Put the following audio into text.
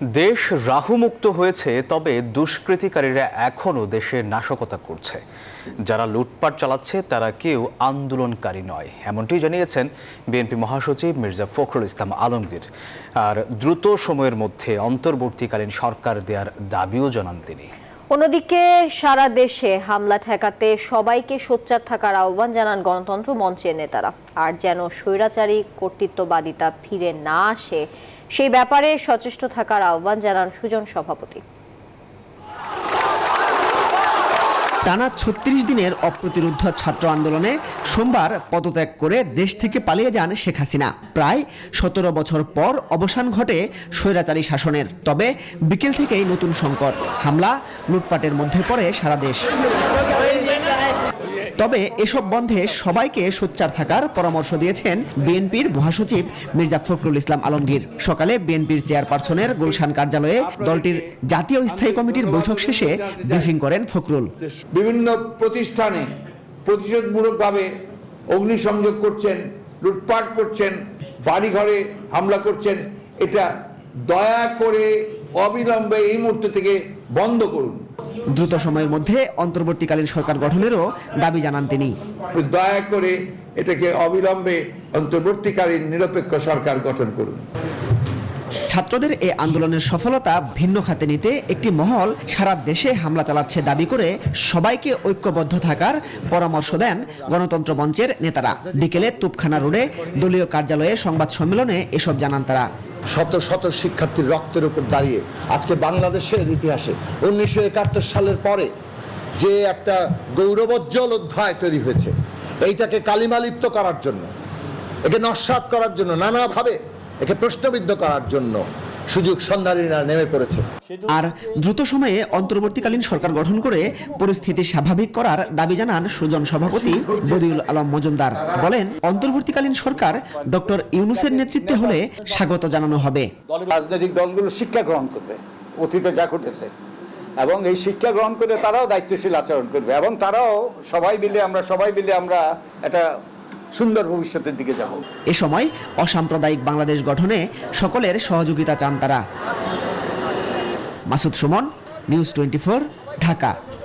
দেশ রাহুমুক্ত হয়েছে, তবে দুষ্কৃতিকারীরা এখনও দেশে নাশকতা করছে। যারা লুটপাট চালাচ্ছে তারা কেউ আন্দোলনকারী নয়, এমনটি জানিয়েছেন বিএনপি মহাসচিব মির্জা ফখরুল ইসলাম আলমগীর। আর দ্রুত সময়ের মধ্যে অন্তর্বর্তীকালীন সরকার দেওয়ার দাবিও জানান তিনি। অন্যদিকে সারা দেশে হামলা ঠেকাতে সবাইকে সোচ্চার থাকার আহ্বান জানান গণতন্ত্র মঞ্চের নেতারা। আর যেন স্বৈরাচারী কর্তৃত্ববাদিতা ফিরে না আসে সেই ব্যাপারে সচেষ্ট থাকার আহ্বান জানান সুজন সভাপতি। টানা ৩৬ দিনের অপ্রতিরোধ ছাত্র আন্দোলনে সোমবার পদত্যাগ করে দেশ থেকে পালিয়ে যান শেখ হাসিনা। প্রায় ১৭ বছর পর অবসান ঘটে স্বৈরাচারী শাসনের। তবে বিকেল থেকেই নতুন সংকট, হামলা, লুটপাটের মধ্যে পড়ে সারা দেশ। তবে এসব বন্ধে সবাইকে সোচ্চার থাকার পরামর্শ দিয়েছেন বিএনপির মহাসচিব মির্জা ফখরুল ইসলাম আলমগীর। সকালে বিএনপির চেয়ারপারসনের গুলশান কার্যালয়ে দলটির জাতীয় স্থায়ী কমিটির বৈঠক শেষে ব্রিফিং করেন ফখরুল। বিভিন্ন প্রতিষ্ঠানে প্রতিশোধমূলকভাবে অগ্নিসংযোগ করছেন, লুটপাট করছেন, বাড়িঘরে হামলা করছেন, এটা দয়া করে অবিলম্বে এই মুহূর্ত থেকে বন্ধ করুন। দ্রুত সময়ের মধ্যে অন্তর্বর্তীকালীন সরকার গঠনেরও দাবি জানান তিনি। দয়া করে এটাকে অবিলম্বে অন্তর্বর্তীকালীন নিরপেক্ষ সরকার গঠন করুন। ছাত্রদের এই আন্দোলনের সফলতা ভিন্ন খাতে নিতে একটি মহল সারা দেশে হামলা চালাচ্ছে দাবি করে সবাইকে ঐক্যবদ্ধ থাকার পরামর্শ দেন গণতন্ত্র মঞ্চের নেতারা। বিকেলে তুপখানা রোডে দলীয় কার্যালয়ে সংবাদ সম্মেলনে এসব জানান তারা। শত শত শিক্ষার্থীর রক্তের উপর দাঁড়িয়ে আজকে বাংলাদেশের ইতিহাসে ১৯৭১ সালের পরে যে একটা গৌরবোজ্জ্বল অধ্যায় তৈরি হয়েছে, এইটাকে কালিমালিপ্ত করার জন্য, একে নস্যাৎ করার জন্য, নানাভাবে একে প্রশ্নবিদ্ধ করার জন্য সুযোগ সন্ধানীরা নেমে পড়েছে। আর দ্রুত সময়ে অন্তর্বর্তীকালীন সরকার গঠন করে পরিস্থিতি স্বাভাবিক করার দাবি জানান সুজন সভাপতি বদিউল আলম মজুমদার। বলেন, অন্তর্বর্তীকালীন সরকার ডক্টর ইউনূসের নেতৃত্বে হলে স্বাগত জানানো হবে। রাজনৈতিক দলগুলো শিক্ষা গ্রহণ করবে অতীতে যা ঘটেছে, এবং এই শিক্ষা গ্রহণ করে তারাও দায়িত্বশীল আচরণ করবে, এবং তারাও সবাই মিলে আমরা একটা সুন্দর ভবিষ্যতের দিকে যাব। এ সময় অসাম্প্রদায়িক বাংলাদেশ গঠনে সকলের সহযোগিতা চান তারা। মাসুদ সুমন, নিউজ 24, ঢাকা।